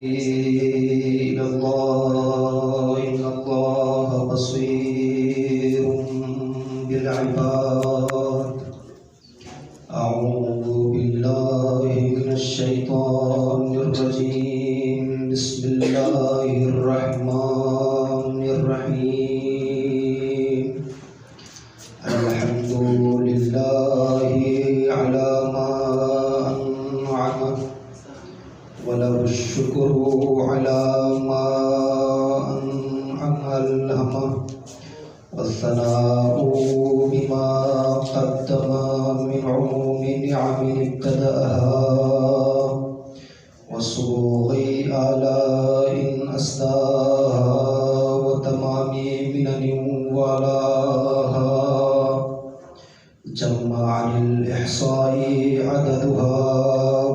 إلى الله إن الله بصير بالعباد. أعوذ بالله من الشيطان الرجيم. بسم الله الرحمن الرحيم. الحمد لله على ما أنعم وله الشكر على ما ألهم والثناء بما قدم من عموم نعم ابتدأها وصبوغ آلاء أسداها وتمام منن ولاها. جمع عن الإحصاء عددها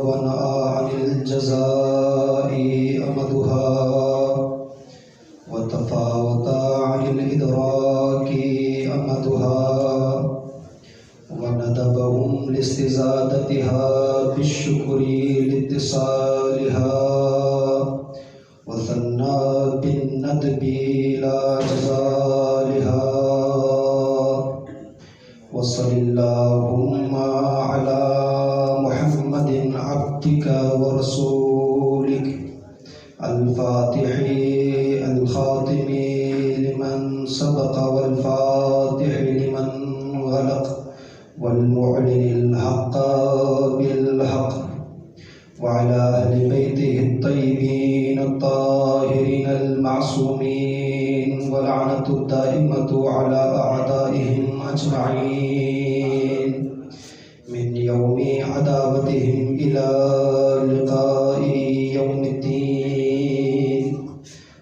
ونأى عن الجزاء أمدها وتفاوت عن الإدراك أمدها وندبهم لاستزادتها بالشكر لاتصالها وثنى بالندب لا جزالها. وصل اللهم على محمد عبدك ورسولك الفاتح الخاتم لمن سبق والفاتح لمن غلق والمعلن الحق بالحق وعلى أهل بيته الطيبين الطاهرين المعصومين واللعنة الدائمة على أعدائهم أجمعين من يوم عداوتهم إلى لقاء يوم الدين.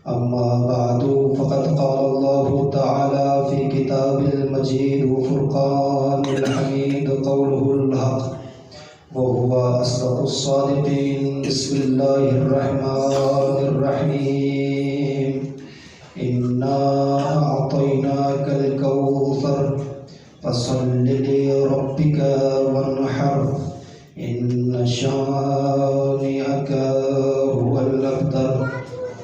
أما بعد فقد قال الله تعالى في كتاب المجيد وفرقان الحميد قوله الحق وهو أصدق الصادقين. بسم الله الرحمن الرحيم. إنا أعطيناك الكوثر فصل لربك وانحر إن شانئك هو الأبتر.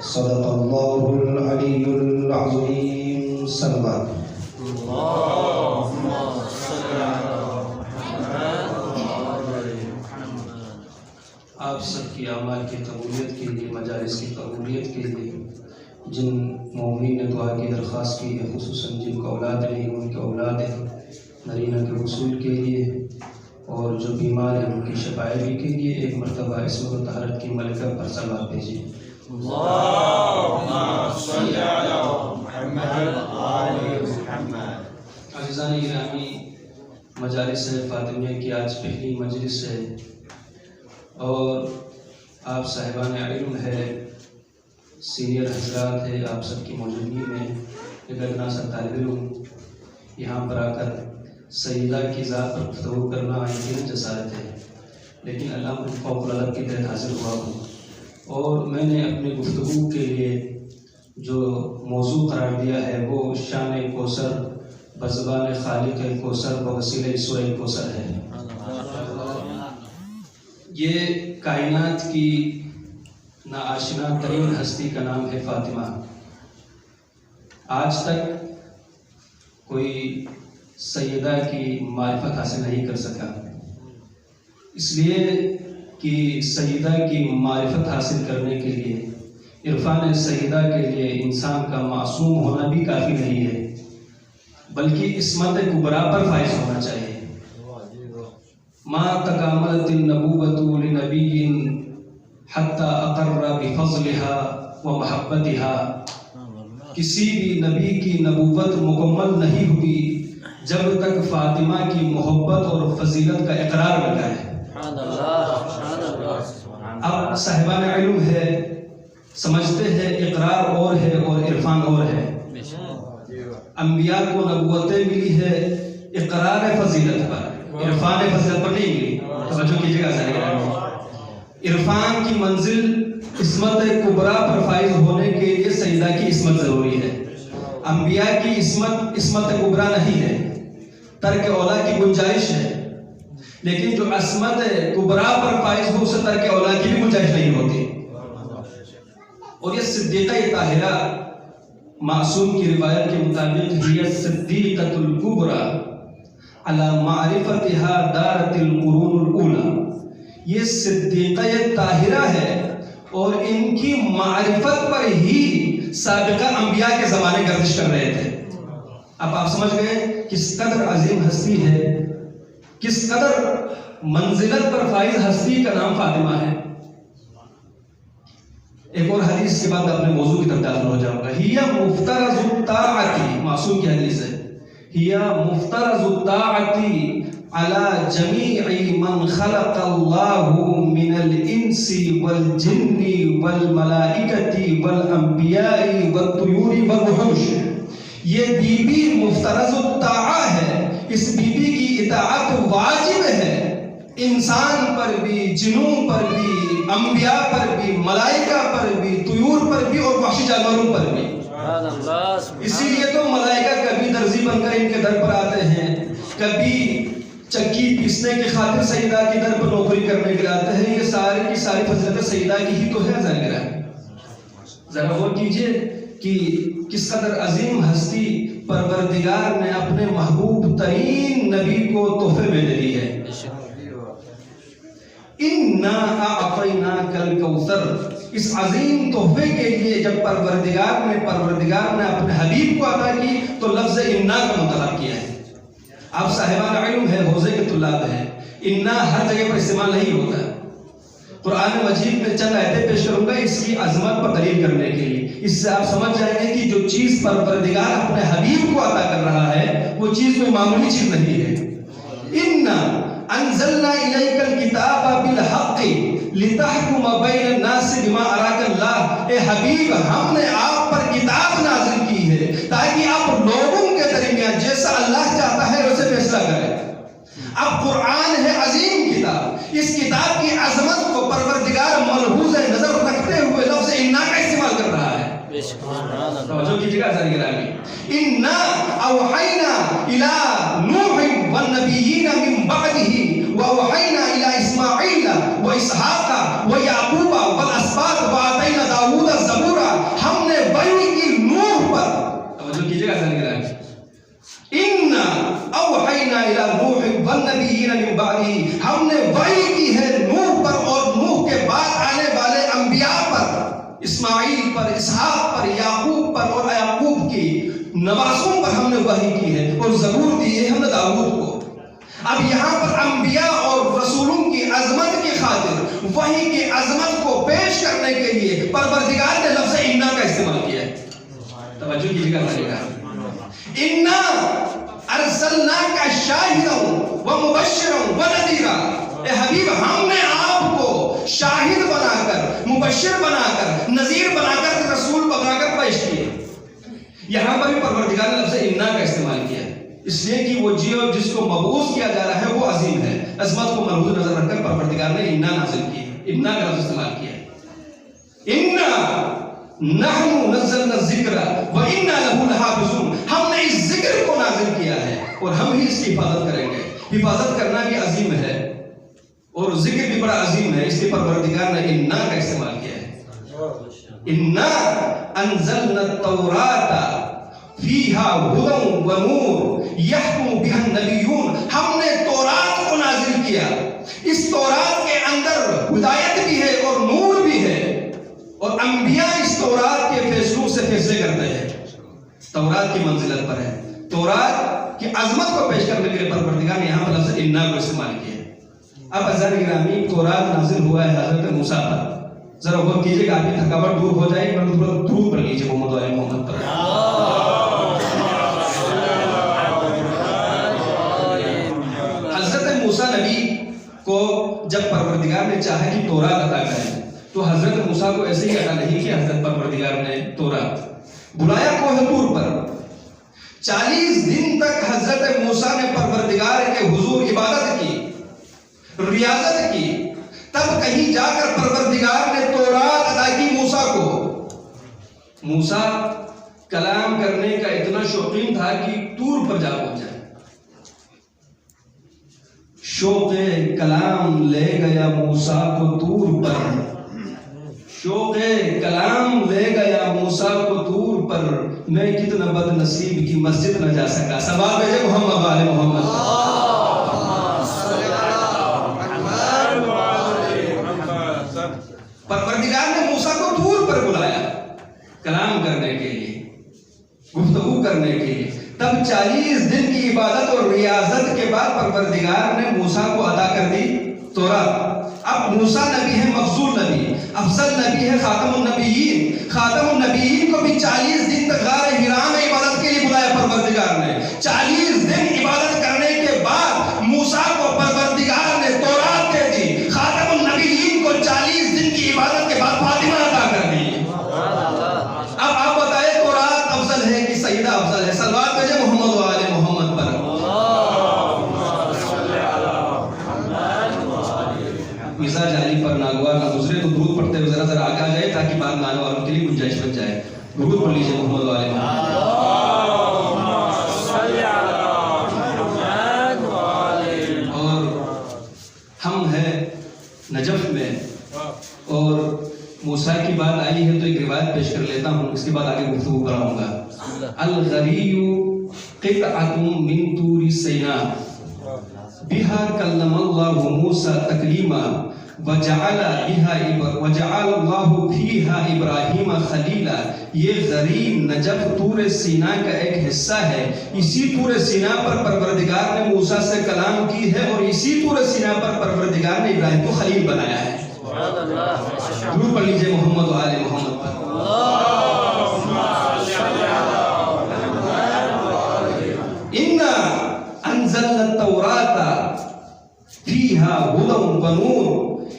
صدق الله العلي العظيم. صلوات اللهم صل على محمد. آپ سب کی اعمال کی قبولیت کے لیے، مجالس کی قبولیت کے لیے، جن مومنین نے دعا کی درخواست کی ہے، خصوصاً جن کو اولاد نہیں ان کے اولاد ہیں، نرینہ کے حصول کے لیے، اور جو بیمار ہیں ان کی شفاعی کے لیے ایک مرتبہ اسم و طہارت کی ملکہ پر صلوات بھیجیے. اللهم صل على محمد وآل محمد. عزیزان گرامی، مجالس فاطمیہ کی آج پہلی مجلس ہے اور آپ صاحبان علم ہے، سینئر حضرات ہے، آپ سب کی موجودگی میں ایک ادنا سا طالب علم یہاں پر آ کر سیدہ کی ذات پر گفتگو کرنا یقیناً جسارت ہے، لیکن اللہ مجھ فوق العادت کے تحت حاضر ہوا ہوں اور میں نے اپنے گفتگو کے لیے جو موضوع قرار دیا ہے وہ شان کوثر بزبان خالق کوثر بوسیلہ سورہ کوثر ہے. یہ کائنات کی ناآشنا ترین ہستی کا نام ہے فاطمہ. آج تک کوئی سیدہ کی معرفت حاصل نہیں کر سکا، اس لیے کہ سیدہ کی معرفت حاصل کرنے کے لیے، عرفان سیدہ کے لیے انسان کا معصوم ہونا بھی کافی نہیں ہے، بلکہ عصمت کبریٰ پر فائز ہونا چاہیے. ما تکاملت النبوۃ لنبی حتی اقر بفضلها ومحبتها. کسی بھی نبی کی نبوت مکمل نہیں ہوئی جب تک فاطمہ کی محبت اور فضیلت کا اقرار نہ کرے. اب صاحبان علم ہے، سمجھتے ہیں اقرار اور ہے اور عرفان اور ہے. انبیاء کو نبوتیں ملی ہے اقرار فضیلت پر، عرفان فضیلت پر نہیں ملی. توجہ کیجیے گا. عرفان کی منزل عصمت کبریٰ پر فائز ہونے کے لیے سیدہ کی عصمت ضروری ہے. انبیاء کی عصمت کبریٰ نہیں ہے، ترک اولا کی گنجائش ہے، لیکن جو عصمت کبریٰ پر فائز ہو اسے ترک اولا کی بھی گنجائش نہیں ہوتی. اور یہ صدیقہ طاہرہ معصوم کی روایت کے مطابق ہی صدیقۃ الکبریٰ علی معرفتها دارت القرون الاولی، یہ صدیقہ طاہرہ ہے اور ان کی معرفت پر ہی سابقہ انبیاء کے زمانے گردش کر رہے تھے۔ اب آپ سمجھ گئے کس قدر عظیم ہستی ہے، کس قدر منزلت پر فائز ہستی کا نام فاطمہ ہے۔ ایک اور حدیث کے بعد اپنے موضوع کی طرف داخل ہو جاؤں گا۔ ہی مفترض الطاعۃ، معصوم کی حدیث ہے، ہی مفترض الطاعۃ علی جمیع من خلق اللہ من الانس والجن والملائکۃ والانبیاء والطیور والوحوش، یہ بی بی مفترض الطاعہ ہے، اس بی بی کی اطاعت واجب ہے، انسان پر بھی، جنوں پر بھی، انبیاء پر بھی، ملائکہ پر بھی، طیور پر بھی اور وحشی جانوروں پر بھی۔ اسی لیے تو ملائکہ کبھی درزی بن کر ان کے در پر آتے ہیں، کبھی چکی پیسنے کی خاطر سیدہ کی در پر نوکری کرنے کے لیے آتے ہیں۔ یہ ساری کی ساری فضیلت سیدہ کی ہی تو ہے۔ ذرا غور کیجئے کہ کس قدر عظیم ہستی پروردگار نے اپنے محبوب ترین نبی کو تحفے میں دے دی ہے۔ اِنَّا أَعْطَيْنَاكَ الْكَوْثَرَ، اس عظیم تحفے کے لیے جب پروردگار نے اپنے حبیب کو عطا کی تو لفظ اِنَّا کا مطلب کیا ہے۔ آپ صاحبان علم ہے، حوزے کے طلاب ہیں، اِنَّا ہر جگہ پر استعمال نہیں ہوتا۔ قرآن مجید میں چند آیتیں پیش کروں گا اس کی عظمت پر دلیل کرنے کے لیے۔ اس سے آپ سمجھ جائیں گے کہ جو چیز پروردگار اپنے حبیب کو عطا کر رہا ہے وہ چیز کوئی معمولی چیز نہیں ہے۔ اِنَّا انزلنا الیک الکتاب بالحق لتحکم بین الناس بما اراک اللہ، اے حبیب ہم نے آپ پر کتاب نازل کی ہے تاکہ آپ لوگوں کے درمیان جیسا اللہ چاہتا ہے اسے فیصلہ کریں۔ اب قرآن ہے عظیم کتاب، اس کتاب کی عظمت کو پروردگار ملحوظ نظر رکھتے ہوئے لفظ انا کا استعمال کر رہا ہے۔ توجہ کیجیے گا ساری گرامی، انا اوحینا الی نوح والنبیین من بعدہ واوحینا الی اسماعیل واسحاق ویعقوب والاسباط وآتینا داؤد الزبور، ہم نے وحی کی نوح پر، توجہ کیجیے گا ساری گرامی، انا اوحینا الی نوح والنبیین من بعدہ، ہم نے وحی کی ہے نوح پر اور نوح کے بعد آنے والے انبیاء پر، اسماعیل پر، اسحاق پر، یعقوب پر اور یعقوب کی نواسوں پر ہم نے وحی کی ہے اور زبور دی ہے ہم نے داؤد کو۔ اب یہاں پر انبیاء اور رسولوں کی عظمت کی خاطر وحی کی عظمت کو پیش کرنے کے لیے پروردگار نے لفظ انا کا استعمال کیا ہے۔ توجہ کیجیے گا، انا ارسلناک شاہدا ومبشرا ونذیرا، اے حبیب ہم نے آپ کو شاہد بنا کر، مبشر بنا کر، نذیر بنا کر، رسول بنا کر پیش کیے۔ یہاں پر بھی پروردگار نے لفظ انا کا استعمال کیا ہے اس لیے کہ وہ جس کو مبعوث کیا جا رہا ہے وہ عظیم ہے۔ عظمت کو ملحوظ نظر رکھ کر پروردگار نے انا نازل کی ہے، انا کا لفظ استعمال کیا ہے۔ انا نحن نزلنا الذکر وانا له لحافظون، ہم نے اس ذکر کو نازل کیا ہے اور ہم ہی اس کی حفاظت کریں گے۔ حفاظت کرنا بھی عظیم ہے اور ذکر بھی بڑا عظیم ہے، اس کے پروردگار نے انا کا استعمال کیا ہے۔ انا انزلنا التوراۃ فیہا ھدی ونور یحکم بہا النبیون، ہم نے تورات کو نازل کیا، اس تورات کے اندر ہدایت بھی ہے اور نور بھی ہے اور انبیاء اس تورات کے فیصلوں سے فیصلے کرتے ہیں۔ تورات کی منزلت پر ہے، تورات کی عظمت کو پیش کرنے کے لیے پروردگار نے یہاں پر لفظ انا کو استعمال کیا ہے۔ اب عزیزان گرامی، تورات نازل ہوا ہے حضرت موسیٰ پر، ذرا غور کیجیے کہ آپ کی تھکاوٹ دور ہو جائے، درود پڑھ لیجیے محمد علیہ محمد پر۔ حضرت موسیٰ نبی کو جب پروردگار نے چاہا کہ تورات عطا کرے تو حضرت موسیٰ کو ایسے ہی عطا نہیں کہ حضرت پروردگار نے تورات بلایا کوہ طور پر، 40 دن تک حضرت موسیٰ نے پروردگار کے حضور عبادت کی، ریاضت کی، تب کہیں جا کر پروردگار نے تورات عطا کی موسیٰ کو۔ موسیٰ کلام کرنے کا اتنا شوقین تھا کہ طور پر جا پہنچا، شوق کلام لے گیا موسیٰ کو طور پر، شوق کلام لے گیا موسیٰ کو دور پر، میں کتنا بد نصیب کی مسجد نہ جا سکا. ثواب بھیجے محمد والے محمد. پروردگار نے موسیٰ کو دور پر بلایا کلام کرنے کے لیے، گفتگو کرنے کے لیے. تب 40 دن کی عبادت اور ریاضت کے بعد پروردگار نے موسیٰ کو عطا کر دی تورات. اب موسیٰ نبی ہے، مفضول نبی، افضل نبی ہے، خاتم النبیین. خاتم النبیین کو بھی 40 دن تک غار حرا میں عبادت کے لیے بلایا پروردگار نے. 40 دن عبادت کرنے کے بعد موسیٰ کو پروردگار نے تورات دے دی. خاتم النبیین کو 40 دن کی عبادت کے بعد فاطمہ عطا کر دی. اب آپ بتائیں تورات افضل ہے کہ سیدہ افضل ہے؟ صلوات بھیجے محمد و آل محمد پر. مزاج علی پر ناگوار نہ گزرے تو درود پڑھتے ہوئے ذرا ذرا آگے آ جائے تاکہ بعد میں آنے والوں کے لیے گنجائش بن جائے. درود پڑھ لیجیے محمد و آل محمد. اور ہم ہیں نجف میں اور موسیٰ کی بات آئی ہے تو ایک روایت پیش کر لیتا ہوں، اس کے بعد آگے گفتگو کراؤں گا. الغریّ قطعۃ من طور سینا بها کلم اللہ موسیٰ تکلیما وجعل اللہ فیہا ابراہیم خلیلا. یہ غریب نجف طور سینا کا ایک حصہ ہے. اسی طور سینا پر پروردگار نے موسیٰ سے کلام کی ہے اور اسی طور سینا پر پروردگار نے ابراہیم کو خلیل بنایا ہے. درود پڑھ لیجیے محمد و آل محمد پر. اِنَّا أَنزَلْنَا التَّوْرَاةَ فِيهَا هُدًى وَنُورٌ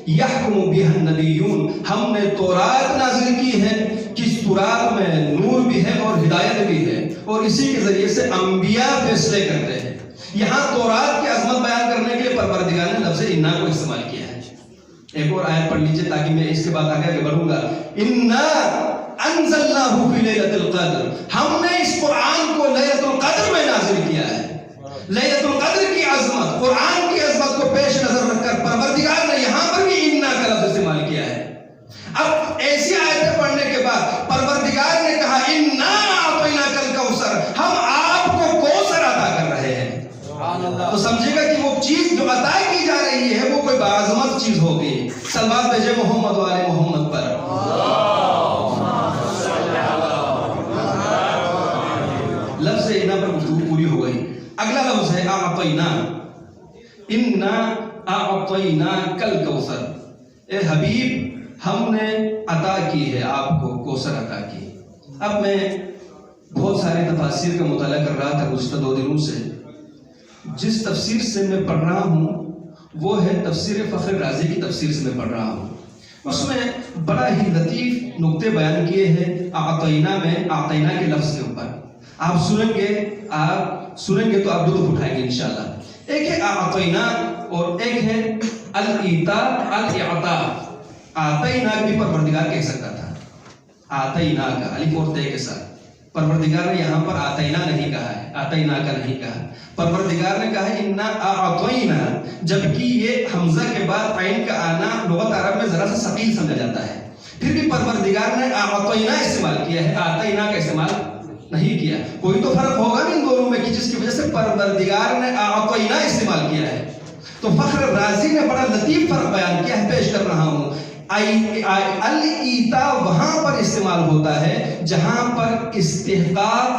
يَحْكُمُ بِهَا النَّبِيُّونَ. ہم نے تورات نازل کی ہے، کس تورات میں نور بھی ہے اور ہدایت بھی ہے اور اسی کے ذریعے سے انبیاء فیصلے کرتے ہیں. یہاں تورات کی عظمت بیان کرنے کے لیے پروردگار نے لفظ اِنَّا کو استعمال کیا ہے. ایک اور آیت پڑھ لیجئے تاکہ میں اس کے بعد آگے بڑھوں گا. اِنَّا أَنزَلْنَاهُ فِي لَيْلَةِ الْقَدْرِ. ہم نے اس قرآن کو لیلۃ القدر میں نازل کیا ہے. لیلۃ القدر کی عظمت، قرآن کی عظمت کو پیش نظر رکھ کر پروردگار نے یہاں پر بھی اِنَّا کا لفظ استعمال کیا ہے. اب ایسی آیتیں پڑھنے کے بعد پروردگار نے کہا اِنَّا أَعْطَيْنَاكَ الْكَوْثَرَ، ہم آپ کو کوثر عطا کر رہے ہیں. تو سمجھے گا کہ وہ چیز جو عطا کی جا رہی ہے وہ کوئی باعظمت چیز ہوگی. صلوات بھیجے محمد و آل محمد پر. لفظ اِنَّا پر گفتگو پوری ہو گئی. اگلا لفظ ہے اعطینا. اِنَّا أَعْطَيْنَاكَ الْكَوْثَرَ. اے حبیب ہم نے عطا کی ہے آپ کو کوثر عطا کی. اب میں بہت سارے تفاسیر کا مطالعہ کر رہا تھا گزشتہ 2 دنوں سے. جس تفسیر سے میں پڑھ رہا ہوں وہ ہے تفسیر فخر رازی کی تفسیر سے میں پڑھ رہا ہوں. اس میں بڑا ہی لطیف نقطے بیان کیے ہیں اعطینا میں، اعطینا کے لفظ کے اوپر. آپ سنیں گے تو آپ لطف اٹھائیں گے انشاءاللہ. ایک ہے اعطینا اور ایک ہے الایتاء الاعطاء. اعطینا بھی پروردگار کہہ سکتا تھا، اعطینا کا الف اور تے کے ساتھ. پروردگار نے یہاں پر اعطینا نہیں کہا ہے، اعطینا کا نہیں کہا. پروردگار نے کہا ہے اِنَّا أَعْطَيْنَا، جبکہ یہ حمزہ کے بعد عین کا آنا لغت عرب میں ذرا سا ثقیل سمجھا جاتا ہے. پھر بھی پروردگار نے اعطینا استعمال کیا ہے، اعطینا کا استعمال نہیں کیا. کوئی تو فرق ہوگا نا ان دونوں میں کہ جس کی وجہ سے پروردگار نے اعطینا استعمال کیا ہے. تو فخر رازی نے بڑا لطیف فرق بیان کیا ہے، پیش کر رہا ہوں. الایتاء وہاں پر استعمال ہوتا ہے جہاں پر استحقاق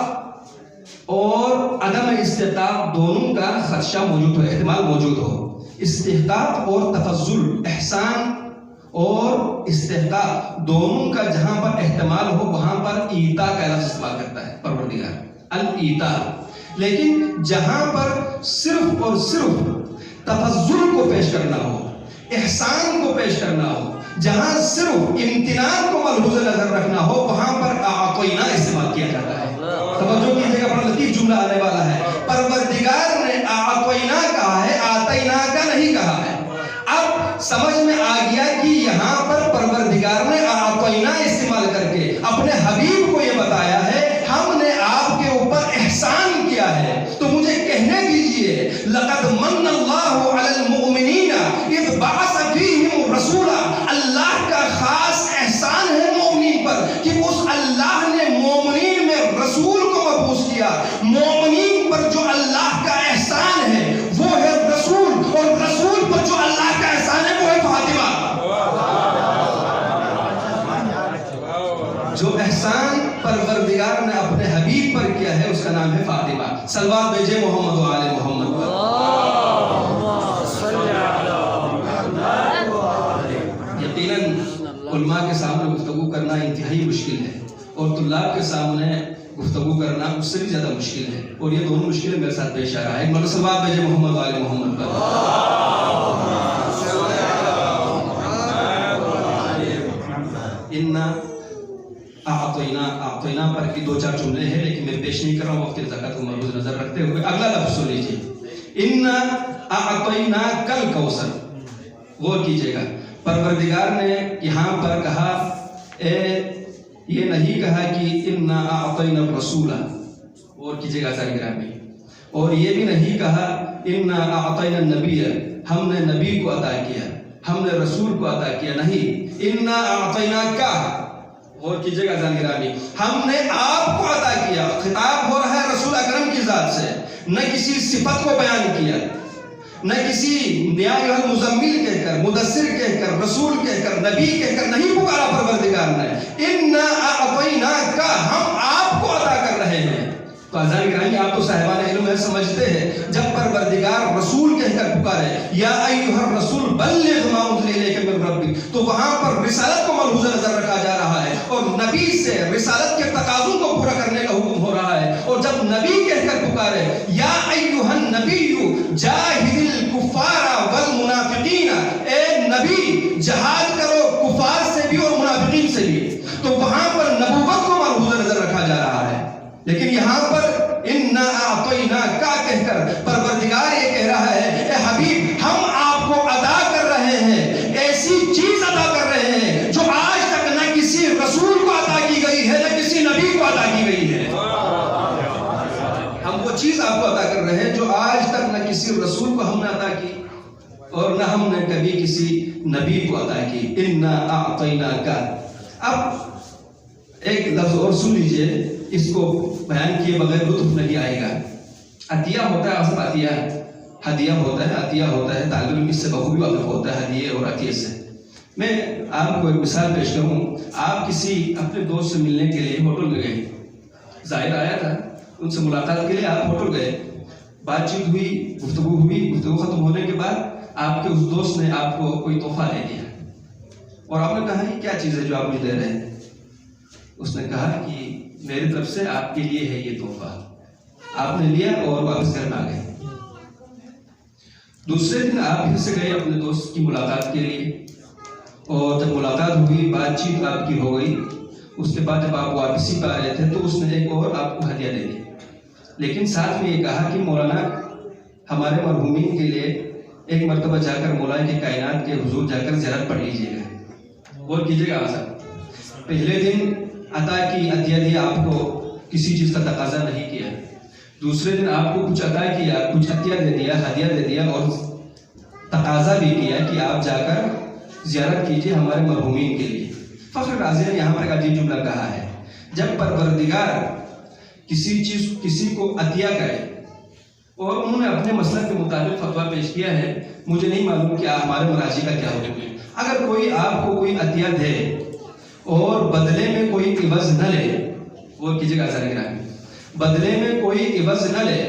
اور عدم استحقاق دونوں کا خدشہ موجود ہو، احتمال موجود ہو. استحقاق اور تفضل، احسان اور استحقاق دونوں کا جہاں پر احتمال ہو وہاں پر ایتا کا لفظ استعمال کرتا ہے پروردگار، الایتاء. لیکن جہاں پر صرف اور صرف تفضل کو پیش کرنا ہو، احسان کو پیش کرنا ہو، جہاں صرف امتنان کو ملحوظ نظر رکھنا ہو وہاں پر اعطینا استعمال کیا جاتا ہے. توجہ کیجیے گا، بڑا لطیف جملہ آنے والا ہے. پروردگار نے اعطینا کہا ہے، اعطینا کا نہیں کہا ہے. اب سمجھ میں آ گیا کہ یہاں پر پروردگار نے اعطینا استعمال کر کے اپنے حبیب کو یہ بتایا ہے ہم نے آپ کے اوپر احسان کیا ہے. تو مجھے کہنے دیجئے لقد من اللہ علی المؤمنین اذ بعث فیہم رسولا. اللہ کا خاص احسان کہ اس اللہ نے مومنین میں رسول کو مبعوث کیا. مومنین پر جو اللہ کا احسان ہے وہ ہے رسول، اور رسول پر جو اللہ کا احسان ہے وہ ہے فاطمہ. جو احسان پروردگار نے اپنے حبیب پر کیا ہے اس کا نام ہے فاطمہ. صلوات بھیجے محمد و آل محمد پر. یقیناً علماء کے سامنے گفتگو کرنا انتہائی مشکل ہے، اور طلاب کے سامنے گفتگو کرنا اس سے بھی زیادہ مشکل ہے، اور یہ دونوں مشکلیں میرے ساتھ پیش آ رہا ہے. ایک صلوات بھیجے محمد و آل محمد پر. انا اعطینا پر کی دو چار جملے ہیں لیکن میں پیش نہیں کر رہا ہوں، وقت زکات کو ملحوظ نظر رکھتے ہوئے. اگلا لفظ سن لیجیے، انا اعطینا کل کوثر. غور کیجیے گا، پروردگار نے یہاں پر کہا یہ نہیں کہا کہ انا اعطینا الرسول. غور کیجیے گا سارے گرامی. اور یہ بھی نہیں کہا انا اعطینا النبی، ہم نے نبی کو عطا کیا، ہم نے رسول کو عطا کیا. نہیں، انا اعطینا کا. غور کیجیے گا سارے گرامی، ہم نے آپ کو عطا کیا. خطاب ہو رہا ہے رسول اکرم کی ذات سے، نہ کسی صفت کو بیان کیا، نہ کسی یا مزمل کہہ کر، مدثر کہہ کر، رسول کہہ کر، نبی کہہ کر نہیں پکارا پروردگار نے. انا اعطینا کا، ہم آپ کو عطا کر رہے ہیں. تو اذان گرامی، آپ تو صاحبان علم ہے، سمجھتے ہیں جب پروردگار رسول کہہ کر پکارے یا ایھا الرسول بلغ ما انزل الیک من ربک، تو وہاں پر رسالت کو ملحوظ نظر رکھا جا رہا ہے، اور نبی سے رسالت کے تقاضوں کو پورا کرنے کا حکم ہو رہا ہے. اور جب نبی کہہ کر پکارے یا ایھا النبی جاہد الکفار والمنافقین، اے نبی جہاد کرو کفار سے بھی اور منافقین سے بھی، تو وہاں پر نبوت کو ملحوظ نظر رکھا جا رہا ہے. لیکن یہاں پر انا اعطینا کا کہہ کر پروردگار یہ کہہ رہا ہے اے حبیب، ہم آپ کو عطا کر رہے ہیں، ایسی چیز عطا کر رہے ہیں جو آج تک نہ کسی رسول کو عطا کی گئی ہے، نہ کسی نبی کو عطا کی گئی ہے. ہم وہ چیز آپ کو عطا کر رہے ہیں جو آج تک نہ کسی رسول کو ہم نے عطا کی اور نہ ہم نے کبھی کسی نبی کو عطا کی. انا اعطینا کا. اب ایک لفظ اور سن لیجئے، اس کو بیان کیے بغیر لطف نہیں آئے گا. عطیہ ہوتا ہے، اصل عطیہ ہدیہ ہوتا ہے، عطیہ ہوتا ہے. طالب علم اس سے بخوبی واقف ہوتا ہے ہدیے اور عطیے سے. میں آپ کو ایک مثال پیش کروں. آپ کسی اپنے دوست سے ملنے کے لیے ہوٹل میں گئے، زائر آیا تھا، ان سے ملاقات کے لیے آپ ہوٹل گئے، بات چیت ہوئی، گفتگو ہوئی. گفتگو ختم ہونے کے بعد آپ کے اس دوست نے آپ کو کوئی تحفہ دے دیا، اور آپ نے کہا یہ کیا چیز ہے جو آپ مجھے دے رہے ہیں؟ اس نے کہا کہ میری طرف سے آپ کے لیے ہے یہ تحفہ. آپ نے لیا اور واپس گھر میں آ گئے. دوسرے دن آپ پھر سے گئے اپنے دوست کی ملاقات کے لیے، اور جب ملاقات ہوئی، بات چیت آپ کی ہو گئی. اس کے بعد جب آپ واپسی پہ آ رہے تھے تو اس نے ایک اور آپ کو ہدیہ دے دی، لیکن ساتھ میں یہ کہا کہ مولانا ہمارے مرحومین کے لیے ایک مرتبہ جا کر مولا کے کائنات کے حضور جا کر زیارت پڑھ لیجیے گا. غور کیجیے گا صاحب، پہلے دن عطا کی، عطیہ دیا، آپ کو کسی چیز کا تقاضا نہیں کیا. دوسرے دن آپ کو کچھ عطا کیا، کچھ عطیہ دے دیا، ہدیہ دے دیا، اور تقاضا بھی کیا کہ آپ جا کر زیارت کیجیے ہمارے مرحومین کے لیے. فخر رازی نے یہاں پر ایک عجیب جملہ کہا ہے، جب پروردگار کسی کو عطیہ کرے اور انہوں نے اپنے مسلک کے مطابق فتویٰ پیش کیا ہے، مجھے نہیں معلوم کہ ہمارے مراجع کا کیا حکم ہے. اگر کوئی آپ کو کوئی عطیہ دے اور بدلے میں کوئی عوض نہ لے، وہ کیجیے گا سارے گرامی، بدلے میں کوئی عوض نہ لے،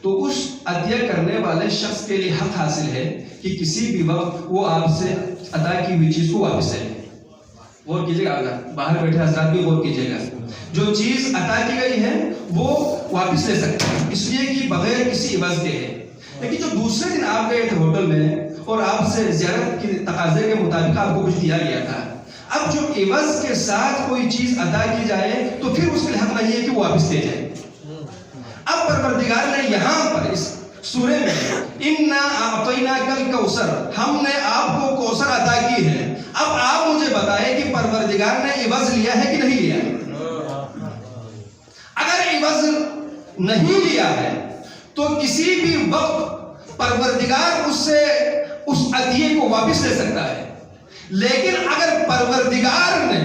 تو اس عطیہ کرنے والے شخص کے لیے حق حاصل ہے کہ کسی بھی وقت وہ آپ سے عطا کی ہوئی چیز کو واپس لے. غور کیجیے گا، باہر بیٹھے حضرات بھی غور کیجیے گا، جو چیز عطا کی گئی ہے وہ واپس لے سکتے ہیں، اس لیے کہ بغیر کسی عوض کے ہے. لیکن جو دوسرے دن آپ گئے تھے ہوٹل میں اور آپ سے زیارت کے تقاضے کے مطابق آپ کو کچھ دیا گیا تھا، اب جو عوض کے ساتھ کوئی چیز عطا کی جائے تو پھر اس کے حق نہیں ہے کہ وہ واپس دے جائے. اب پروردگار نے یہاں پر اس سورے میں انا اعطیناک الکوثر، ہم نے آپ کو کوثر عطا کی ہے. اب آپ مجھے بتائیں کہ پروردگار نے عوض لیا ہے کہ نہیں لیا؟ اگر عوض نہیں لیا ہے تو کسی بھی وقت پروردگار اس سے اس عطیے کو واپس لے سکتا ہے. لیکن اگر پروردگار نے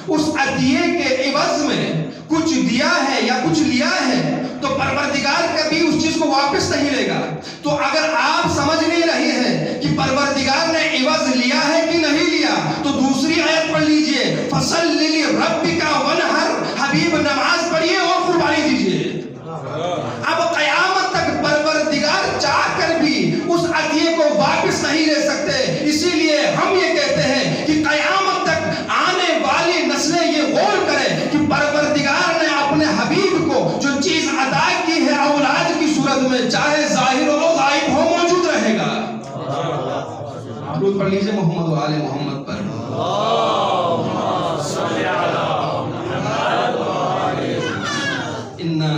اس عطیے کے عوض میں کچھ دیا ہے یا کچھ لیا ہے تو پروردگار کبھی اس چیز کو واپس نہیں لے گا. تو اگر آپ سمجھ نہیں رہے ہیں کہ پروردگار نے عوض لیا ہے کہ نہیں لیا تو دوسری آیت پڑھ لیجئے، فَصَلِّ لِرَبِّكَ وَانْحَرْ، حبیب نماز پڑھیے اور قربانی دیجئے. اب قیامت تک پروردگار چاہ کر بھی اس عطیے کو واپس نہیں لے سکتے. اسی لیے ہم یہ کہتے ہیں کہ قیامت تک آنے والی نسلیں یہ غور کریں کہ پروردگار نے اپنے حبیب کو جو چیز عطا کی ہے اولاد کی صورت میں، چاہے ظاہر ہو غائب ہو، موجود رہے گا. درود پڑھ لیجئے محمد و آل محمد پر. انا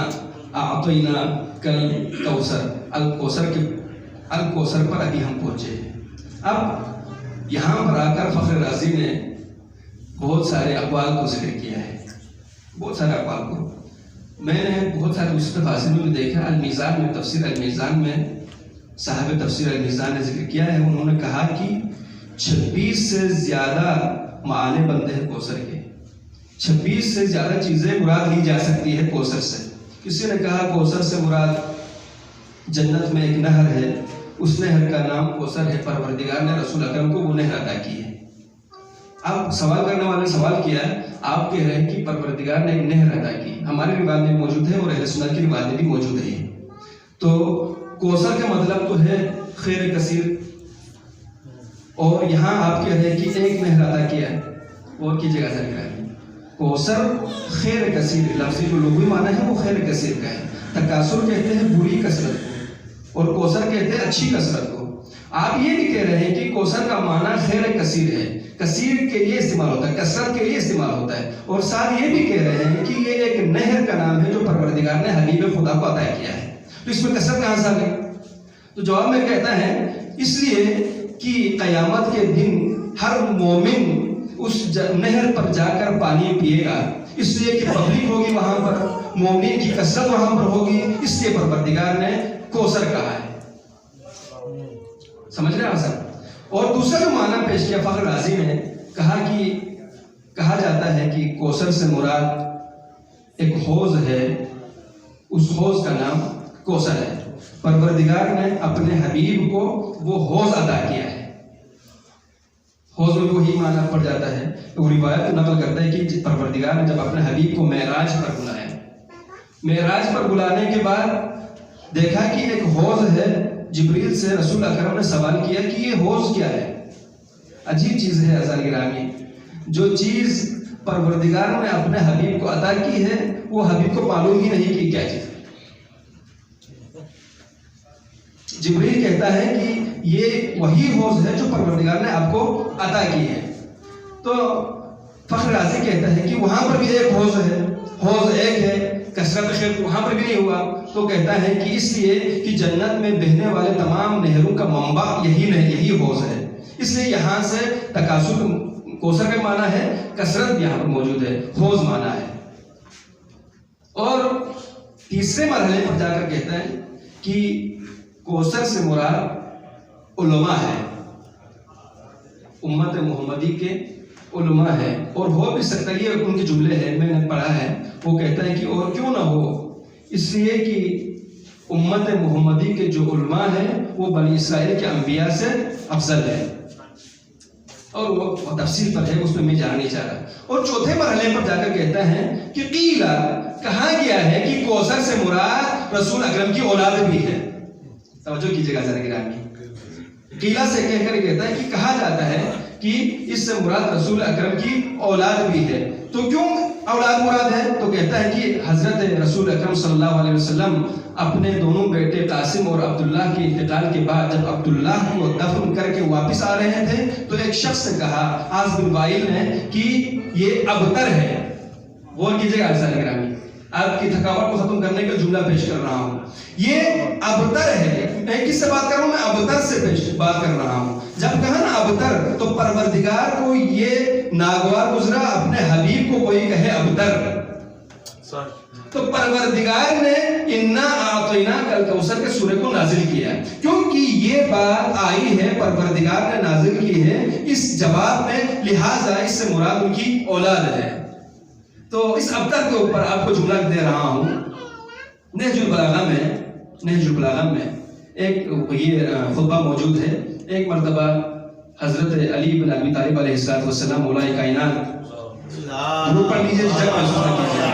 اعطینا کل کوثر، الکوثر پر ابھی ہم پہنچے. اب یہاں پر آ کر فخر رازی نے بہت سارے اقوال کو ذکر کیا ہے، بہت سارے اقوال کو. میں نے بہت سارے اس تفاسیر میں دیکھا. المیزان میں، تفسیر المیزان میں صاحب تفسیر المیزان نے ذکر کیا ہے. انہوں نے کہا کہ 26 سے زیادہ معنی بنتے ہیں کوثر کے. 26 سے زیادہ چیزیں مراد لی جا سکتی ہے کوثر سے. کسی نے کہا کوثر سے مراد جنت میں ایک نہر ہے، اس نہر کا نام کوثر ہے. پروردگار نے رسول اکرم کو وہ نہر عطا کی ہے. اب سوال کرنے والے نے سوال کیا، آپ کہہ رہے ہیں کہ پروردگار نے ایک نہر عطا کی. ہماری روایت میں موجود ہے اور اہل سنت کی روایت میں بھی موجود ہے. تو کوثر کا مطلب تو ہے خیر کثیر، اور یہاں آپ کہہ رہے ہیں کہ ایک نہر عطا کیا ہے. اور کی جگہ سے لکھا ہے کوثر خیر کثیر، لفظی جو لغوی معنی ہے وہ خیر کثیر کا ہے. تکاثر کہتے ہیں بری کثرت کو، اور کوثر کہتے ہیں اچھی کثرت کو. آپ یہ بھی کہہ رہے ہیں کہ کوثر کا معنی خیر کثیر ہے، کثیر کے لیے استعمال ہوتا ہے، کثرت کے لیے استعمال ہوتا ہے. اور ساتھ یہ بھی کہہ رہے ہیں کہ یہ ایک نہر کا نام ہے جو پروردگار نے حبیب خدا کو عطا کیا ہے. تو اس میں کثرت کہاں سے آ گئی؟ تو جواب میں کہتا ہے اس لیے کہ قیامت کے دن ہر مومن اس نہر پر جا کر پانی پیے گا، اس لیے کہ پبلک ہوگی وہاں پر، مومن کی کثرت وہاں پر ہوگی، اس لیے پروردگار نے کوثر کہا ہے. سمجھ رہے ہیں آپ؟ اور دوسرا جو معنی پیش کیا فخر رازی نے، کہا کہ کہا جاتا ہے کہ کوثر سے مراد ایک حوض ہے، اس حوض کا نام کوثر ہے. پروردگار نے اپنے حبیب کو وہ حوض عطا کیا ہے. حوض میں وہی معنی پڑ جاتا ہے. وہ روایت نقل کرتا ہے کہ پروردگار نے جب اپنے حبیب کو معراج پر بلایا، معراج پر بلانے کے بعد دیکھا کہ ایک حوض ہے. جبریل سے رسول اکرم نے سوال کیا کہ یہ حوض کیا ہے. عجیب چیز ہے عزیزان گرامی، جو چیز پروردگار نے اپنے حبیب کو عطا کی ہے وہ حبیب کو معلوم ہی نہیں کہ کیا چیز ہے. جبریل کہتا ہے کہ یہ وہی حوض ہے جو پروردگار نے آپ کو عطا کی ہے. تو فخر رازی کہتا ہے کہ وہاں پر بھی ایک حوض ہے، حوض ایک ہے، کثرت خیر وہاں پر بھی نہیں ہوا. تو کہتا ہے کہ اس لیے کہ جنت میں بہنے والے تمام نہروں کا منبع یہی حوض ہے. اس لیے یہاں سے تکاثر کوثر کا معنی ہے، کثرت یہاں پر موجود ہے، حوض معنی ہے. اور تیسرے مرحلے پر جا کر کہتا ہے کہ کوثر سے مراد علماء ہے، امت محمدی کے علماء ہے. اور ہو بھی سکتا ہے، یہ ان کے جملے ہیں، میں نے پڑھا ہے. وہ کہتا ہے کہ اور کیوں نہ ہو، اس لیے کہ امت محمدی کے جو علماء ہیں وہ بنی اسرائیل کے انبیاء سے افضل ہے. اور وہ تفصیل پر ہے، اس میں جانا نہیں چاہ رہا. اور چوتھے مرحلے پر جا کر کہتا ہے کہ قیلا، کہا گیا ہے کہ کوثر سے مراد رسول اکرم کی اولاد بھی ہے. توجہ کیجیے گا ذرا گرامی. قیلا سے کہہ کر کہتا ہے کہ کہا جاتا ہے کہ اس سے مراد رسول اکرم کی اولاد بھی ہے. تو کیوں اولاد مراد ہے؟ تو کہتا ہے کہ حضرت رسول اکرم صلی اللہ علیہ وسلم اپنے دونوں بیٹے قاسم اور عبداللہ کے انتقال کے بعد جب عبداللہ کو دفن کر کے واپس آ رہے تھے تو ایک شخص نے کہا، عاص بن وائل نے، کہ یہ ابتر ہے. غور کیجیے گا عزیزان گرامی، آپ کی تھکاوٹ کو ختم کرنے کا جملہ پیش کر رہا ہوں. یہ ابتر ہے. میں کس سے بات کر رہا ہوں؟ میں ابتر سے بات کر رہا ہوں. جب کہا نا ابتر، تو پروردگار کو یہ ناگوار گزرا اپنے حبیب کو کوئی کہے ابتر. تو پروردگار نے انا اعطیناک الکوثر کے سورہ کو نازل کیا، کیونکہ یہ بات آئی ہے، پروردگار نے نازل کی ہے اس جواب میں، لہٰذا اس سے مراد ان کی اولاد ہے. تو اس ابتر کے اوپر آپ کو جملہ دے رہا ہوں. نہج البلاغہ میں ایک یہ خطبہ موجود ہے. ایک مرتبہ حضرت علی بن ابی طالب علیہ السلام مولا کائنات ضرور پڑھ لیجیے جب محسوس نہ کیجیے.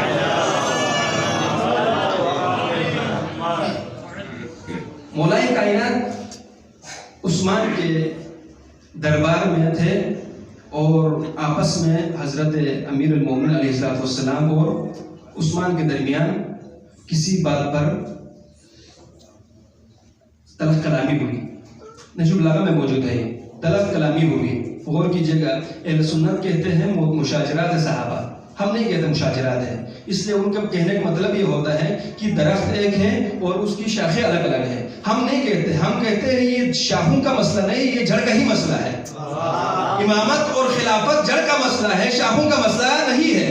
مولا کائنات عثمان کے دربار میں تھے اور آپس میں حضرت امیر المومنین علیہ السلام اور عثمان کے درمیان کسی بات پر طلب کلامی ہوئی. نہج البلاغہ میں موجود ہے. طلب کلامی ہوئی. غور کیجیے گا. اہل سنت کہتے ہیں مشاجرات صحابہ، ہم نہیں کہتے مشاجرات ہے. اس لیے ان کا کہنے کا مطلب یہ ہوتا ہے کہ درخت ایک ہے اور اس کی شاخیں الگ الگ ہیں. ہم نہیں کہتے، ہم کہتے ہیں یہ شاخوں کا مسئلہ نہیں، یہ جڑ کا ہی مسئلہ ہے. امامت اور خلافت جڑ کا مسئلہ ہے، شاخوں کا مسئلہ نہیں ہے.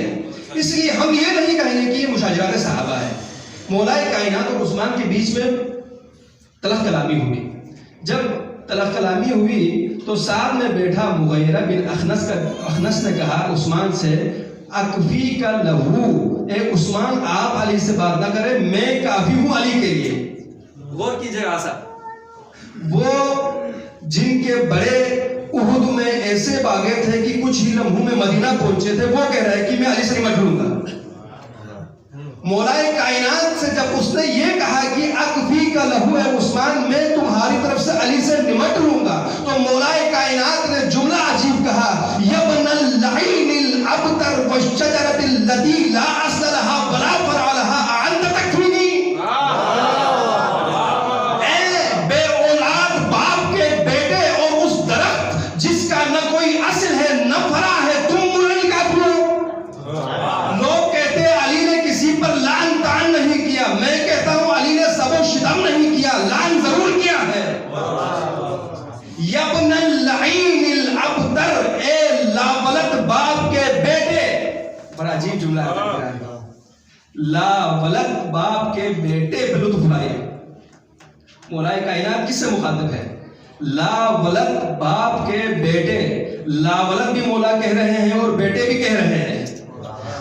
اس لیے ہم یہ نہیں کہیں گے کہ یہ مشاجرات صحابہ ہے. مولا کائنات اور عثمان کے بیچ میں طلب کلامی ہوئی. جب طلب کلامی ہوئی تو ساتھ میں بیٹھا مغیرہ بن اخنس نے کہا عثمان سے، اکفی کا لہو، اے عثمان آپ علی سے بات نہ کریں، میں کافی ہوں علی کے لیے. غور کیجیے گا صاحب، وہ جن کے بڑے احد میں ایسے باغے تھے کہ کچھ ہی لمحوں میں مدینہ پہنچے تھے، وہ کہہ رہا ہے کہ میں علی سے نمٹ لوں گا. مولا کائنات سے جب اس نے یہ کہا کہ اکفی کا لہو ہے عثمان، میں تمہاری طرف سے علی سے نمٹ لوں گا، تو مولا کائنات نے جملہ عجیب کہا، یبن اللعین الابتر والشجرۃ التي لا اصل لها ولا فرع لها اعنت تکفینی. اے بے اولاد باپ کے بیٹے اور اس درخت جس کا نہ کوئی اصل ہے نہ فرع ہے، تم مجھے کافی ہو. لوگ کہتے ہیں علی نے کسی پر لعن طعن نہیں کیا، میں کہتا ہوں علی نے سب و شتم نہیں کیا، لعن ضرور کیا ہے. یبن اللعین الابتر، اے لاولد باپ کے بیٹے. بڑا عجیب جملہ ہے. لاولد باپ کے بیٹے پہ لطف اٹھائے. مولا کائنات کس سے مخاطب ہے؟ لاولد باپ کے بیٹے. لاولد بھی مولا کہہ رہے ہیں اور بیٹے بھی کہہ رہے ہیں.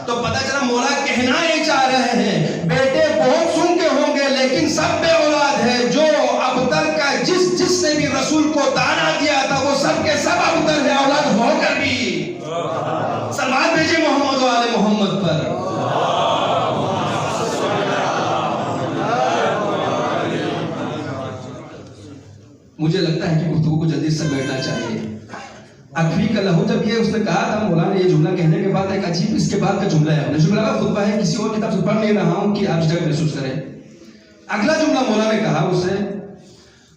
تو پتہ چلا مولا کہنا یہ چاہ رہے ہیں بیٹے بہت سن کے ہوں گے لیکن سب بے اولاد ہے. جو ابتر کا جس نے بھی رسول کو دانا دیا تھا وہ سب کے سب ابتر ہے، اولاد ہو کر بھی. سلوات بھیجے محمد و آل محمد پر. مجھے لگتا ہے کہ گفتگو کو جلدی سے بیٹھنا چاہیے. اکفی کا لہو، جب یہ اس نے کہا تھا مولانا نے یہ جملہ کہنے کے بعد ایک عجیب اس کے بعد کا جملہ ہے. نہج البلاغہ خطبہ ہے، کسی اور کتاب سے پڑھ نہیں رہا ہوں کہ آپ اس جگہ محسوس کریں. اگلا جملہ مولانا نے کہا اسے،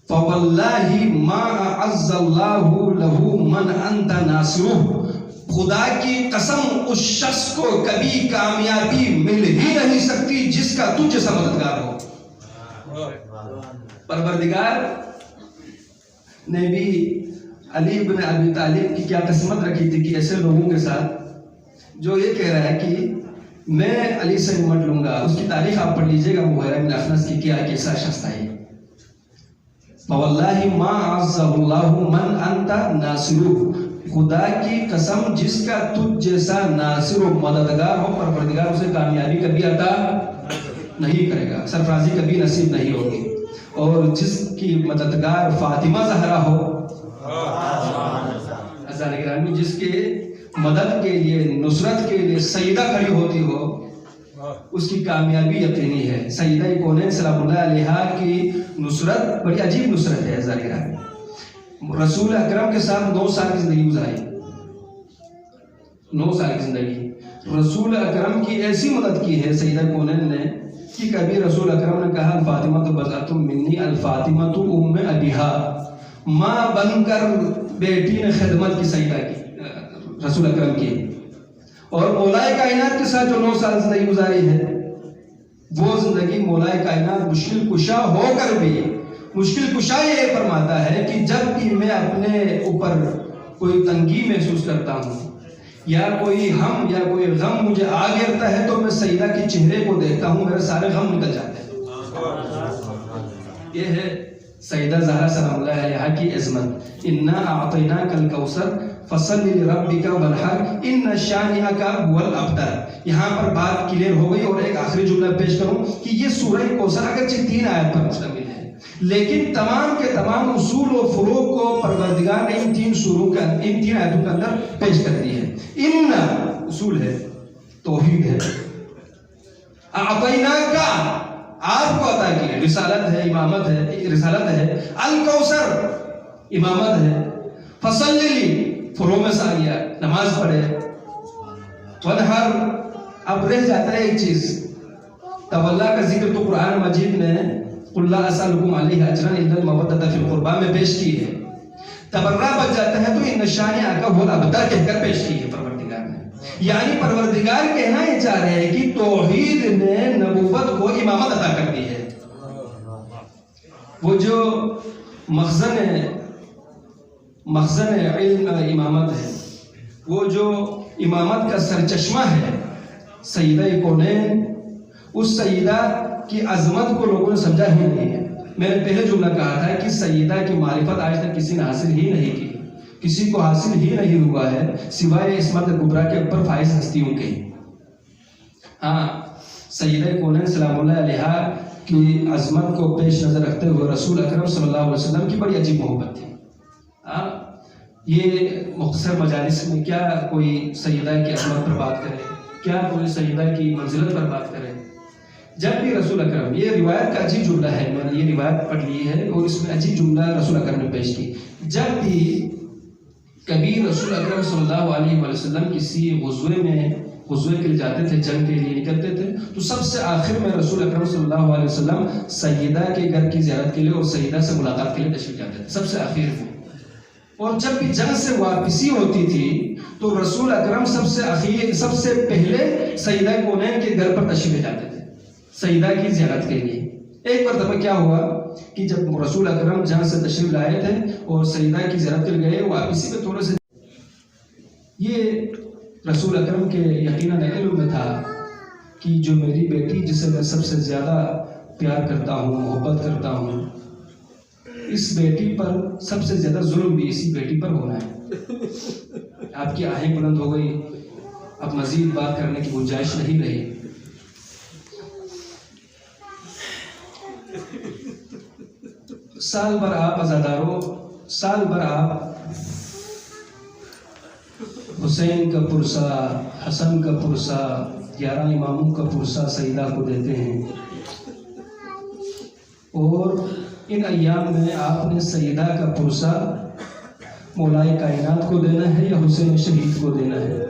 فواللہ ما اعز اللہ لہ من انت ناصرہ، خدا کی قسم اس شخص کو کبھی کامیابی مل ہی نہیں سکتی جس کا تو جیسا مددگار ہو. پروردگار نے بھی علی بن ابی طالب کی کیا قسمت رکھی تھی کہ ایسے لوگوں کے ساتھ جو یہ کہہ رہا ہے کہ میں علی سے نمٹ لوں گا. اس کی تاریخ آپ پڑھ لیجئے گا مغیرہ بن اخنس کی، کیا کیسا شخص تھا یہ. فواللہ ما عز اللہ من انت ناصرہ، خدا کی قسم جس کا تجھ جیسا ناصر و مددگار ہو، پروردگار اسے کامیابی کبھی عطا نہیں کرے گا، سرفرازی کبھی نصیب نہیں ہوگی. اور جس کی مددگار فاطمہ زہرا ہو، جس کے مدد کے لیے نصرت کے لیے سیدہ کھڑی ہوتی ہو، اس کی کامیابی یقینی ہے. سیدہ کونین سلام اللہ علیہا کی نصرت بڑی عجیب نصرت ہے. رسول اکرم کے ساتھ 9 سال کی زندگی گزاری. 9 سال کی زندگی رسول اکرم کی ایسی مدد کی ہے سیدہ کونین نے کہ کبھی رسول اکرم نے کہا الفاطمہ تو بضعۃ منی، الفاطمہ تو ام ابیہا، ماں بن کر بیٹی نے خدمت کی سیدہ کی، رسول اکرم کی. اور مولا کائنات کے ساتھ جو 9 سال زندگی گزاری ہے، وہ زندگی مولا کائنات مشکل کشا ہو کر بھی مشکل کشا یہ فرماتا ہے کہ جب بھی میں اپنے اوپر کوئی تنگی محسوس کرتا ہوں یا کوئی ہم یا کوئی غم مجھے آ گرتا ہے تو میں سیدہ کے چہرے کو دیکھتا ہوں، میرے سارے غم نکل جاتے ہیں. یہ ہے سیدہ زہرا سلام اللہ علیہا کی عظمت. انا اعطیناک الکوثر فصلی لربک وانحر ان شانئک هو الابتر. یہاں پر بات کلیئر ہو گئی. اور ایک آخری جملہ پیش کروں کہ یہ سورہ کوثر اگرچہ 3 آیت پر مشتمل ہے لیکن تمام کے تمام اصول و فروع کو پروردگار نے ان 3 آیتوں کے اندر پیش کر دی ہے. ان اصول ہے، توحید ہے، اعطیناک آپ کو عطا کی ہے، رسالت ہے، امامت ہے، رسالت ہے، الکوثر امامت ہے، فصلی لی فروع میں سے آ گیا نماز پڑھے، وانحر اب رہ جاتا ہے ایک چیز تولا کا ذکر تو قرآن مجید میں قل لا اسألکم علیہ اجرا الا المودۃ فی القربى میں پیش کی ہے. تبرہ بچ جاتا ہے تو ان شانئک هو الابتر کہہ کر پیش کی ہے پروردگار نے. یعنی پروردگار کہنا یہ چاہ رہے ہیں کہ توحید نے نبوت کو امامت عطا کر دی ہے. وہ جو مخزن علم امامت ہے، وہ جو امامت کا سرچشمہ ہے سیدہ کونین، اس سیدہ کی عظمت کو لوگوں نے سمجھا ہی نہیں ہے. میں نے پہلے جملہ کہا تھا کہ سیدہ کی معرفت آج تک کسی نے حاصل ہی نہیں کی، کسی کو حاصل ہی نہیں ہوا ہے سوائے عصمت کبریٰ کے اوپر فائز ہستیوں کے. ہاں، سیدہ کونین سلام اللہ علیہا کی عظمت کو پیش نظر رکھتے ہوئے رسول اکرم صلی اللہ علیہ وسلم کی بڑی عجیب محبت تھی. یہ مختصر مجالس میں کیا کوئی سیدہ کی عظمت پر بات کرے، کیا کوئی سیدہ کی منزلت پر بات کرے. جب بھی رسول اکرم، یہ روایت کا عجیب جملہ ہے، میں نے یہ روایت پڑھ لی ہے اور اس میں عجیب جملہ رسول اکرم نے پیش کی. جب بھی کبھی رسول اکرم صلی اللہ علیہ وسلم کسی غزوے کے لیے جاتے تھے، جنگ کے لیے نکلتے تھے، تو سب سے آخر میں رسول اکرم صلی اللہ علیہ وسلم سیدہ کے گھر کی زیارت کے لیے اور سیدہ سے ملاقات کے لیے تشریف جاتے تھے سب سے آخر میں. اور جب بھی جنگ سے واپسی ہوتی تھی تو رسول اکرم سب سے پہلے سیدہ کونین کے گھر پر تشریف جاتے تھے سیدہ کی زیارت کے لیے. ایک مرتبہ کیا ہوا کہ جب رسول اکرم جنگ سے تشریف لائے تھے اور سیدہ کی زیارت کے لیے گئے، واپسی میں تھوڑے سے یہ رسول اکرم کے یقیناً علم میں تھا کہ جو میری بیٹی جسے میں سب سے زیادہ پیار کرتا ہوں، محبت کرتا ہوں، اس بیٹی پر سب سے زیادہ ظلم بھی اسی بیٹی پر ہونا ہے. آپ کی آہیں بلند ہو گئی، اب مزید بات کرنے کی گنجائش نہیں رہی. سال بھر آپ عزاداروں، سال بھر آپ حسین کا پرسہ، حسن کا پرسہ، 11 اماموں کا پرسہ سیدہ کو دیتے ہیں، اور ان ایام میں آپ نے سیدہ کا پرسہ مولائے کائنات کو دینا ہے یا حسین شہید کو دینا ہے.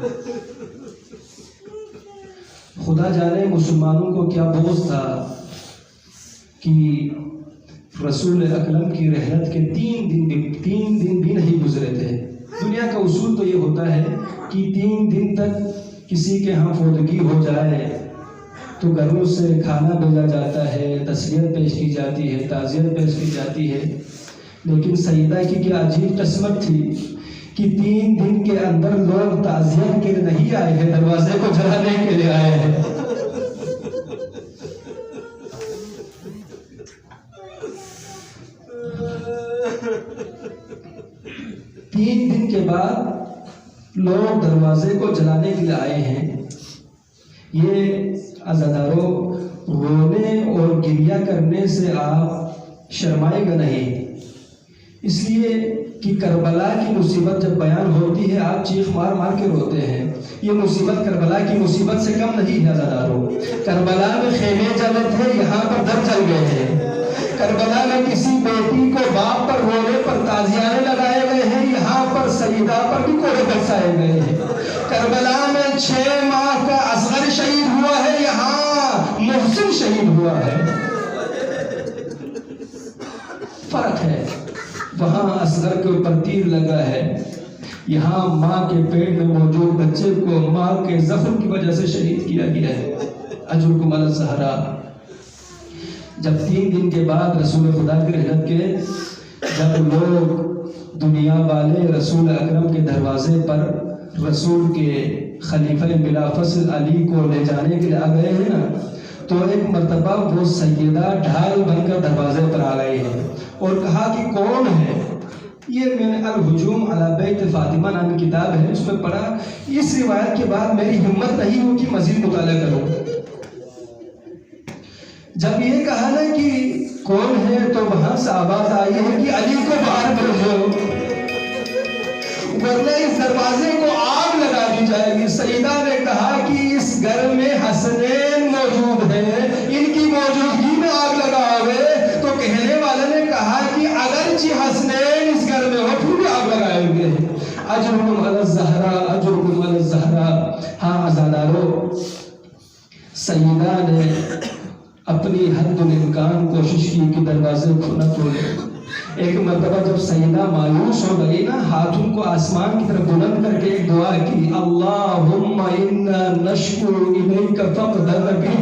خدا جانے مسلمانوں کو کیا بغض تھا کہ رسول اکرم کی رحلت کے 3 دن بھی نہیں گزرے تھے. دنیا کا اصول تو یہ ہوتا ہے کہ 3 دن تک کسی کے ہاں فوتگی ہو جائے تو گھروں سے کھانا بھیجا جاتا ہے، تسلیت پیش کی جاتی ہے، تعزیت پیش کی جاتی ہے. لیکن سیدہ کی کیا عجیب قسمت تھی کہ 3 دن کے اندر لوگ تعزیت کے لیے نہیں آئے ہیں، دروازے کو جلانے کے لیے آئے ہیں. 3 دن کے بعد لوگ دروازے کو جلانے کے لیے آئے ہیں. یہ عزاداروں، رونے اور گریہ کرنے سے آپ شرمائے گا نہیں، اس لیے کہ کربلا کی مصیبت جب بیان ہوتی ہے آپ چیخ مار مار کے روتے ہیں. یہ مصیبت کربلا کی مصیبت سے کم نہیں ہے عزاداروں. کربلا میں خیمے جلے تھے، یہاں پر در جل گئے ہیں. کربلا میں کسی بیٹی کو باپ پر رونے پر تازیانے لگائے گئے ہیں، یہاں پر سیدہ پر بھی کوڑے برسائے گئے ہیں. کربلا میں 6 ماہ کا اصغر شہید ہوا ہے، یہاں محسن شہید ہوا ہے. فرق ہے، وہاں اصغر کے اوپر تیر لگا ہے، یہاں ماں کے پیٹ میں موجود بچے کو ماں کے زخم کی وجہ سے شہید کیا گیا ہے. اجرکم علی الزہرا. جب 3 دن کے بعد رسول خدا کی رحلت کے جب لوگ دنیا والے رسول اکرم کے دروازے پر رسول کے خلیفہ بلا فصل علی کو لے جانے کے لیے آ گئے ہیں نا، تو ایک مرتبہ وہ سیدہ ڈھال بن کر دروازے پر آ گئی ہے اور کہا کہ کون ہے؟ یہ میں نے الہجوم علی بیت فاطمہ نامی کتاب ہے، اس میں پڑھا. اس روایت کے بعد میری ہمت نہیں ہوئی کہ مزید مطالعہ کروں. جب یہ کہا نا کہ کون ہے تو وہاں سے آواز آئی ہے کہ علی کو باہر بھیجو ورنہ اس دروازے کو آگ لگا دی جائے گی. سیدہ نے کہا کہ اس گھر میں حسنین موجود ہیں، ان کی موجودگی میں آگ لگاؤ گے. تو کہنے والے نے کہا کہ اگرچہ حسنین اس گھر میں ہو پھر بھی آگ لگائیں گے. اجرکم علی الزہرا، اجرکم علی الزہرا. ہاں عزادارو، سیدہ نے اپنی حد الامکان کوشش کی کہ دروازے کو نہ توڑے. ایک مرتبہ جب سیدہ مایوس ہو گئی نا، ہاتھوں کو آسمان کی طرف بلند کر کے ایک دعا کی، اللہم انا نشکو الیک فقدر بی.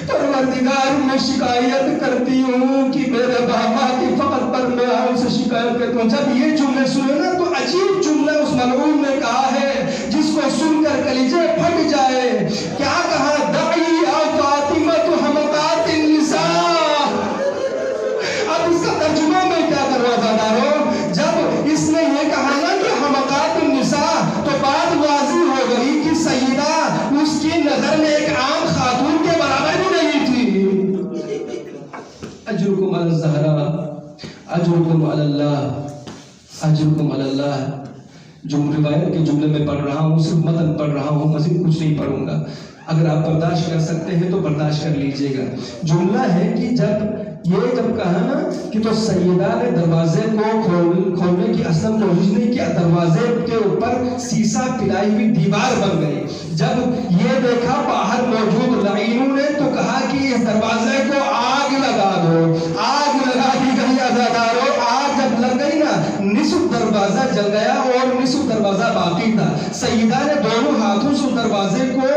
پروردگار میں شکایت کرتی ہوں کہ میرے بابا کی فقط پر میں آپ سے شکایت کرتا ہوں. جب یہ جملے سنے نا تو عجیب جملہ اس ملعون نے کہا ہے جس کو سن کر کلیجے پھٹ جائے. کیا کہا؟ دعی او فاطمہ تو حمقات النساء. اب اس کا ترجمہ میں کیا کروا زادارو؟ جب اس نے یہ کہا نا کہ حمقات النساء تو بات واضح ہو گئی کہ سیدہ اس کی نظر میں ایک عام خاتون کے برابر بھی نہیں تھی. اجرکم علی الزہرا، اجرکم علی اللہ، اجرکم علی اللہ. روایت کے جملے میں پڑھ رہا ہوں، صرف متن پڑھ رہا ہوں، مزید کچھ نہیں پڑھوں گا. اگر آپ برداشت کر سکتے ہیں تو برداشت کر لیجئے گا. جملہ ہے کہ جب کہا نا کہ تو سیدہ نے دروازے کو کھولنے کی اصلا کوشش نہیں کیا، دروازے کے اوپر سیسا پلائی ہوئی دیوار بن گئی. جب یہ دیکھا باہر موجود لعینوں نے تو کہا کہ اس دروازے کو آگ لگا دو. آگ لگا دی گئی عزادارو. آگ جب لگ گئی نا، نصف دروازہ جل گیا اور نصف دروازہ باقی تھا. سیدہ نے دونوں ہاتھوں سے دروازے کو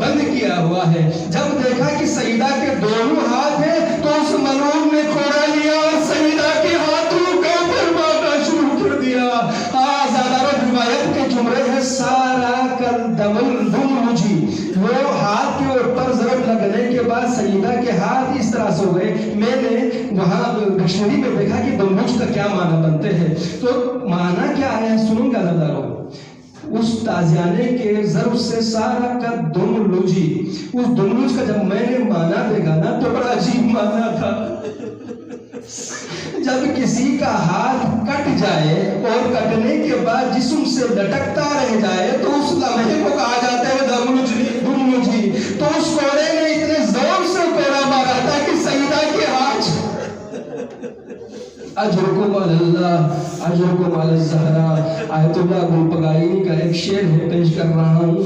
بند کیا ہوا ہے. جب دیکھا کہ سیدہ کے دونوں ہاتھ ہیں تو اس ملعون نے کھوڑا لیا اور سیدہ کے ہاتھوں کا اوپر مارنا شروع کر دیا. روایت کے جملے ہے سارا کل دم مجھی. وہ ہاتھ کے اوپر ضرب لگنے کے بعد سیدہ کے ہاتھ اس طرح سے ہو گئے. میں نے وہاں ڈکشنری میں دیکھا کہ دموج کا کیا معنی بنتے ہیں. تو معنی کیا ہے سنوں گا زدارو. اس تازیانے کے ضرب سے سارا کا دم لوجی. اس دملوج کا جب میں نے معنی دیکھا نا تو بڑا عجیب معنی تھا. جب کسی کا ہاتھ کٹ جائے اور کٹنے کے بعد جسم سے لٹکتا رہ جائے تو اس لمحے کو کہا جاتا ہے دملوجی. تو اس کوڑے نے اتنے زور سے کوڑا مارا تھا کہ سیدہ کے ہاتھ. اجرکم علی اللہ، اجرکم علی الزہرا. آیت اللہ گلپگائنی کا ایک شعر ہے، پیش کر رہا ہوں.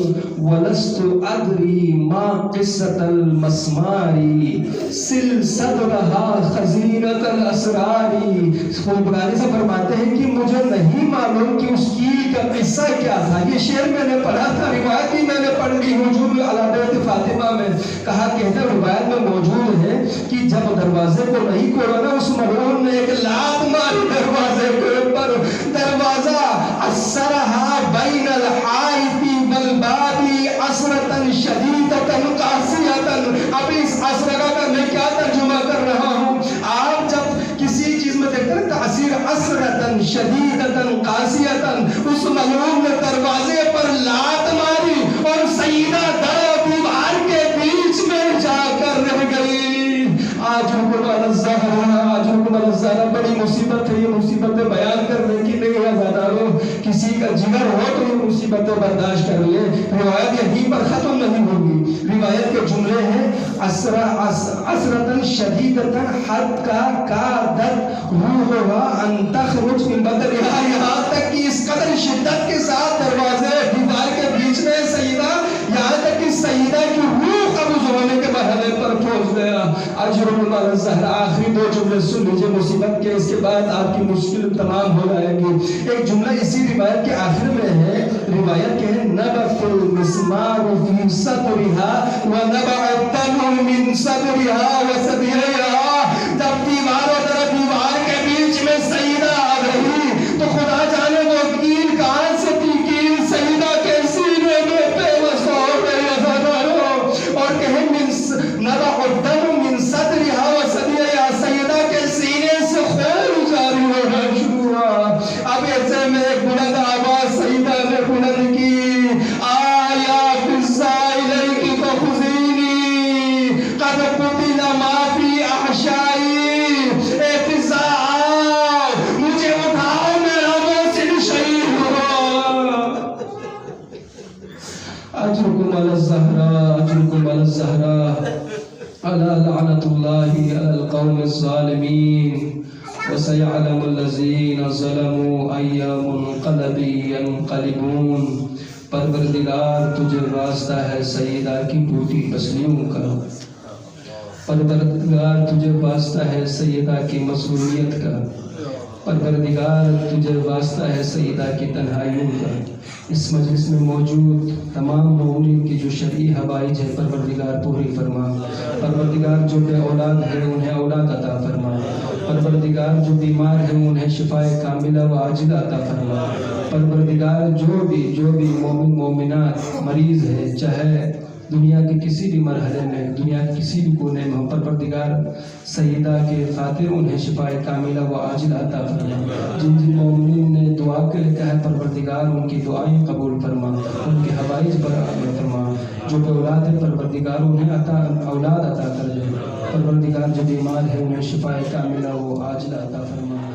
وَلَسْتُ أَدْرِي مَا قِصَّةَ الْمَسْمَارِ سِلْ صَدْرَهَا خَزِينَةَ الْأَسْرَارِ. گلپگائنی سے فرماتے ہیں کہ مجھے نہیں معلوم کہ اس کیل کا قصہ کیا تھا. یہ شعر میں نے پڑھا تھا، روایت بھی میں نے پڑھ لی حجور علی بیت فاطمہ میں. کہا کہتے روایت میں موجود ہے کہ جب دروازے کو نہیں کھولا نا، اس ملعون نے ایک لات ماری دروازے کے اوپر. دروازہ اثرہا بین الحائط والباب عصرۃ شدیدۃ قاسیۃ. اب اس عصرہ کا میں کیا ترجمہ کر رہا ہوں. آپ جب کسی چیز میں دیکھتے ہیں تاثیر عصرۃ شدیدۃ قاسیۃ، اس ملعون نے دروازے پر لات ماری اور سیدہ در دیوار کے بیچ میں جا کر رہ گئی. آج حکم علی الزہرا، آج حکم علی الزہرا. بڑی مصیبت ہے. یہ مصیبتیں بیان کرنے کی نہیں ہے زادارو. کسی کا جگر ہو تو یہ مصیبتیں برداشت کر لے. روایت یہیں پر ختم نہیں ہوگی. روایت کے جملے ہیں عصرۃ شدیدۃ حتی کادت روحها ان تخرج من بدنها. یہاں تک کہ اس قدر شدت کے ساتھ دروازے دیوار کے بیچ میں سیدہ، یہاں تک کہ سیدہ کی روح قبض ہونے کے مرحلے پر پہنچ گیا. اجرکم علی الزہرا. آخری دو جملے سن لیجیے مصیبت کے، اس کے بعد آپ کی مشکل تمام ہو جائے گی. ایک جملہ اسی روایت کے آخر میں ہے. روایت کے ہے نبت المسمار فی صدرها ونبع الدم من صدرها وصدرها. جب دیوار کے بیچ میں سیدہ آ گئی تو خدا جانے وہ کیل کہاں سے تھی. کیل سیدہ کے سینے میں پیوست ہو گئی اور کہیں نبع الدم من صدرها وصدرها. سیدہ کے سینے سے خون جاری ہو رہا قد قتل ما فی احشائی، اے فضا مجھے اٹھاؤ میں ربوں سے شہید ہوا۔ اجرکم علی الزہراء، اجرکم علی الزہراء، الا لعنت اللہ علی القوم الظالمین، وسيعلم الذين ظلموا أي منقلب ينقلبون۔ پروردگار تجھے واسطہ ہے سیدہ کی ٹوٹی پسلیوں کا، پروردگار تجھے واسطہ ہے سیدہ کی مسئولیت کا، پروردگار تجھے واسطہ ہے سیدہ کی تنہائیوں کا۔ اس مجلس میں موجود تمام مومنین کی جو شرعی حوائج ہے پروردگار پوری فرما۔ پروردگار جو بے اولاد ہے انہیں اولاد عطا فرما۔ پروردگار جو بیمار ہیں انہیں شفائے کاملہ و عاجلہ عطا فرما۔ پروردگار جو بھی مومن مومنات مریض ہے، چاہے دنیا کے کسی بھی مرحلے میں، دنیا کے کسی بھی کونے میں، پروردگار سیدہ کے خاطر انہیں شفائے کاملہ و عاجلہ عطا فرما۔ جن جن مومنین نے دعا کے لیے کہا ہے پروردگار ان کی دعائیں قبول فرما، ان کے حوائج برآمد فرما۔ جو بے اولاد ہے پروردگار انہیں اولاد عطا کر دے۔ پروردگار جو بیمار ہے انہیں شفائے کاملہ و عاجلہ عطا فرما۔